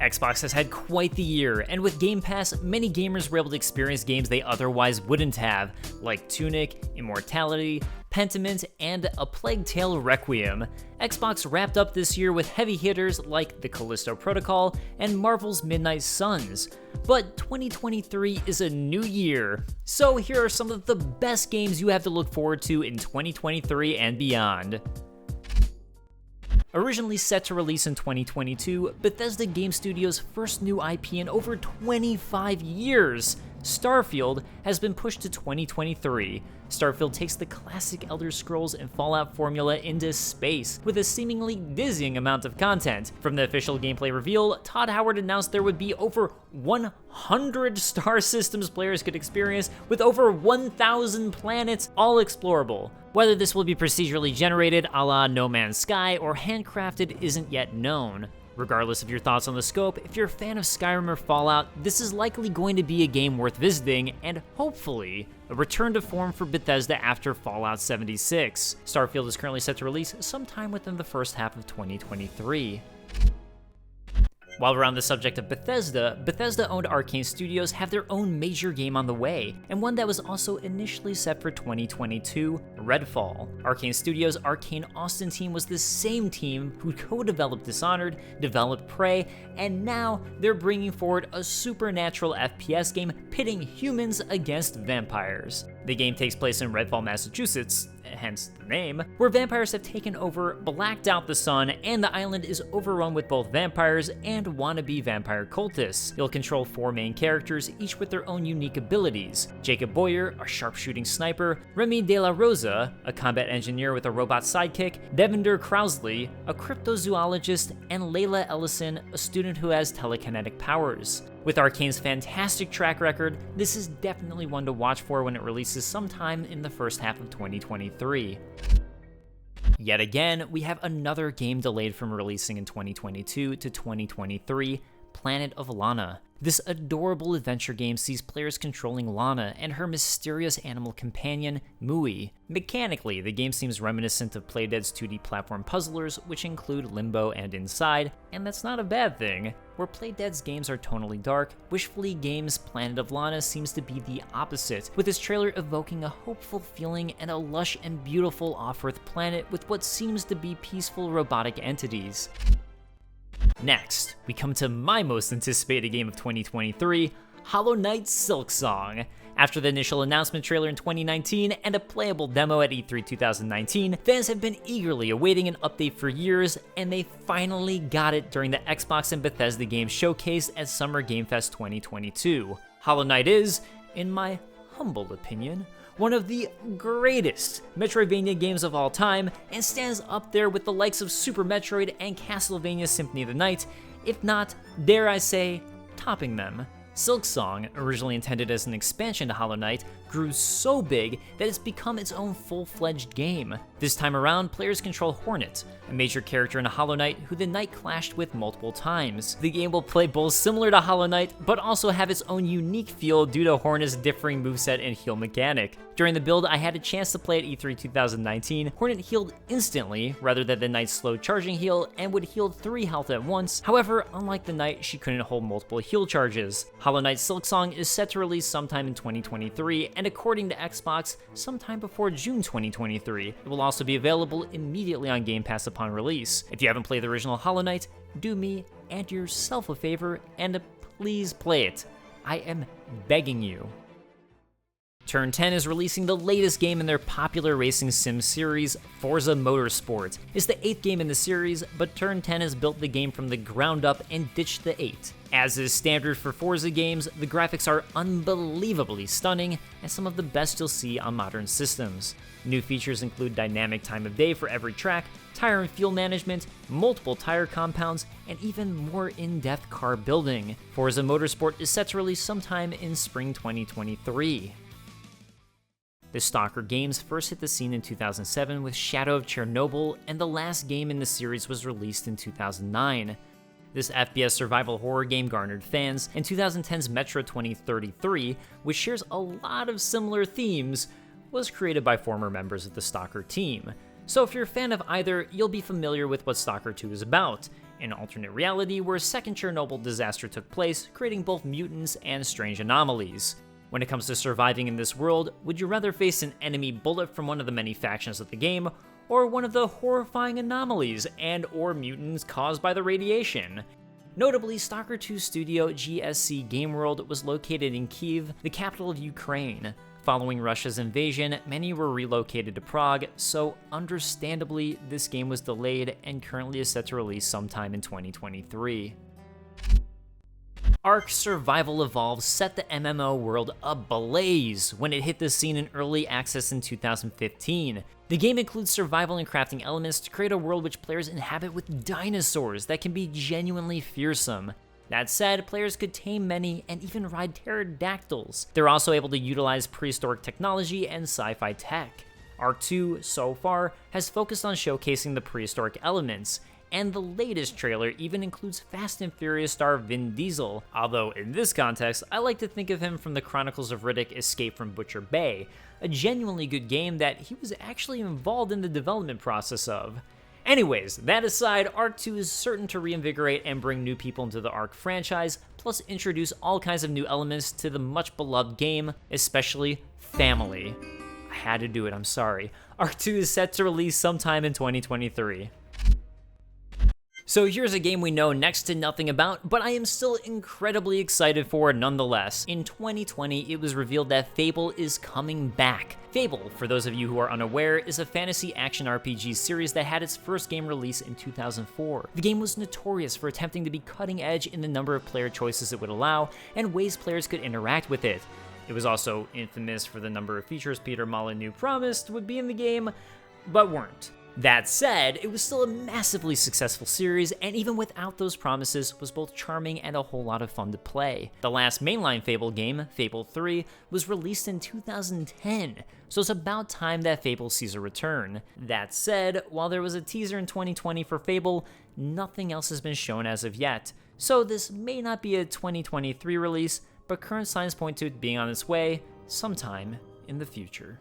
Xbox has had quite the year, and with Game Pass, many gamers were able to experience games they otherwise wouldn't have, like Tunic, Immortality, Pentiment, and A Plague Tale Requiem. Xbox wrapped up this year with heavy hitters like The Callisto Protocol and Marvel's Midnight Suns. But 2023 is a new year, so here are some of the best games you have to look forward to in 2023 and beyond. Originally set to release in 2022, Bethesda Game Studios' first new IP in over 25 years, Starfield, has been pushed to 2023. Starfield takes the classic Elder Scrolls and Fallout formula into space, with a seemingly dizzying amount of content. From the official gameplay reveal, Todd Howard announced there would be over 100 star systems players could experience, with over 1,000 planets, all explorable. Whether this will be procedurally generated a la No Man's Sky or handcrafted isn't yet known. Regardless of your thoughts on the scope, if you're a fan of Skyrim or Fallout, this is likely going to be a game worth visiting, and hopefully, a return to form for Bethesda after Fallout 76. Starfield is currently set to release sometime within the first half of 2023. While we're on the subject of Bethesda-owned Arcane Studios have their own major game on the way, and one that was also initially set for 2022, Redfall. Arcane Studios' Arcane Austin team was the same team who co-developed Dishonored, developed Prey, and now they're bringing forward a supernatural FPS game pitting humans against vampires. The game takes place in Redfall, Massachusetts, hence the name, where vampires have taken over, blacked out the sun, and the island is overrun with both vampires and wannabe vampire cultists. You'll control 4 main characters, each with their own unique abilities. Jacob Boyer, a sharpshooting sniper, Remy De La Rosa, a combat engineer with a robot sidekick, Devender Crowsley, a cryptozoologist, and Layla Ellison, a student who has telekinetic powers. With Arcane's fantastic track record, this is definitely one to watch for when it releases sometime in the first half of 2023. Yet again, we have another game delayed from releasing in 2022 to 2023, Planet of Lana. This adorable adventure game sees players controlling Lana and her mysterious animal companion, Mui. Mechanically, the game seems reminiscent of Playdead's 2D platform puzzlers, which include Limbo and Inside, and that's not a bad thing. Where Playdead's games are tonally dark, Wishfully Games' Planet of Lana seems to be the opposite, with its trailer evoking a hopeful feeling and a lush and beautiful off-Earth planet with what seems to be peaceful robotic entities. Next, we come to my most anticipated game of 2023, Hollow Knight Silksong. After the initial announcement trailer in 2019 and a playable demo at E3 2019, fans have been eagerly awaiting an update for years, and they finally got it during the Xbox and Bethesda games showcased at Summer Game Fest 2022. Hollow Knight is, in my humble opinion, one of the greatest Metroidvania games of all time, and stands up there with the likes of Super Metroid and Castlevania Symphony of the Night, if not, dare I say, topping them. Silksong, originally intended as an expansion to Hollow Knight, grew so big that it's become its own full-fledged game. This time around, players control Hornet, a major character in Hollow Knight who the Knight clashed with multiple times. The game will play both similar to Hollow Knight, but also have its own unique feel due to Hornet's differing moveset and heal mechanic. During the build, I had a chance to play at E3 2019. Hornet healed instantly, rather than the Knight's slow charging heal, and would heal 3 health at once. However, unlike the Knight, she couldn't hold multiple heal charges. Hollow Knight Silksong is set to release sometime in 2023, and according to Xbox, sometime before June 2023. It will also be available immediately on Game Pass upon release. If you haven't played the original Hollow Knight, do me and yourself a favor and please play it. I am begging you. Turn 10 is releasing the latest game in their popular racing sim series, Forza Motorsport. It's the 8th game in the series, but Turn 10 has built the game from the ground up and ditched the 8. As is standard for Forza games, the graphics are unbelievably stunning and some of the best you'll see on modern systems. New features include dynamic time of day for every track, tire and fuel management, multiple tire compounds, and even more in-depth car building. Forza Motorsport is set to release sometime in spring 2023. The S.T.A.L.K.E.R games first hit the scene in 2007 with Shadow of Chernobyl, and the last game in the series was released in 2009. This FPS survival horror game garnered fans, and 2010's Metro 2033, which shares a lot of similar themes, was created by former members of the S.T.A.L.K.E.R team. So if you're a fan of either, you'll be familiar with what S.T.A.L.K.E.R 2 is about. an alternate reality where a second Chernobyl disaster took place, creating both mutants and strange anomalies. When it comes to surviving in this world, would you rather face an enemy bullet from one of the many factions of the game, or one of the horrifying anomalies and/or mutants caused by the radiation? Notably, Stalker 2 studio GSC Game World was located in Kyiv, the capital of Ukraine. Following Russia's invasion, many were relocated to Prague, so understandably, this game was delayed and currently is set to release sometime in 2023. Ark Survival Evolved set the MMO world ablaze when it hit the scene in early access in 2015. The game includes survival and crafting elements to create a world which players inhabit with dinosaurs that can be genuinely fearsome. That said, players could tame many and even ride pterodactyls. They're also able to utilize prehistoric technology and sci-fi tech. Ark 2, so far, has focused on showcasing the prehistoric elements, and the latest trailer even includes Fast and Furious star Vin Diesel, although in this context, I like to think of him from the Chronicles of Riddick Escape from Butcher Bay, a genuinely good game that he was actually involved in the development process of. Anyways, that aside, Ark 2 is certain to reinvigorate and bring new people into the Ark franchise, plus introduce all kinds of new elements to the much beloved game, especially family. I had to do it, I'm sorry. Ark 2 is set to release sometime in 2023. So here's a game we know next to nothing about, but I am still incredibly excited for nonetheless. In 2020, it was revealed that Fable is coming back. Fable, for those of you who are unaware, is a fantasy action RPG series that had its first game release in 2004. The game was notorious for attempting to be cutting edge in the number of player choices it would allow and ways players could interact with it. It was also infamous for the number of features Peter Molyneux promised would be in the game, but weren't. That said, it was still a massively successful series, and even without those promises, was both charming and a whole lot of fun to play. The last mainline Fable game, Fable 3, was released in 2010, so it's about time that Fable sees a return. That said, while there was a teaser in 2020 for Fable, nothing else has been shown as of yet, so this may not be a 2023 release, but current signs point to it being on its way sometime in the future.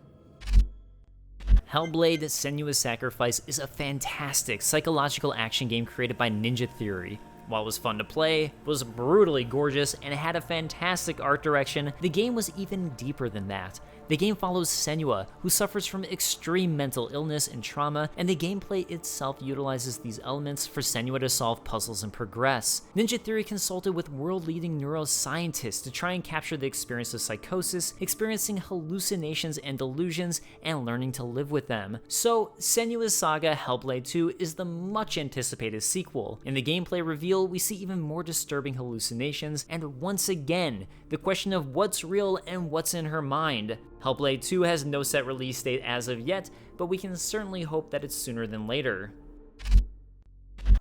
Hellblade: Senua's Sacrifice is a fantastic psychological action game created by Ninja Theory. While it was fun to play, was brutally gorgeous, and had a fantastic art direction, the game was even deeper than that. The game follows Senua, who suffers from extreme mental illness and trauma, and the gameplay itself utilizes these elements for Senua to solve puzzles and progress. Ninja Theory consulted with world-leading neuroscientists to try and capture the experience of psychosis, experiencing hallucinations and delusions, and learning to live with them. So, Senua's Saga: Hellblade 2 is the much-anticipated sequel. In the gameplay reveal, we see even more disturbing hallucinations, and once again, the question of what's real and what's in her mind. Hellblade 2 has no set release date as of yet, but we can certainly hope that it's sooner than later.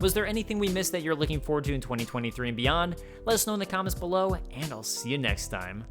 Was there anything we missed that you're looking forward to in 2023 and beyond? Let us know in the comments below, and I'll see you next time.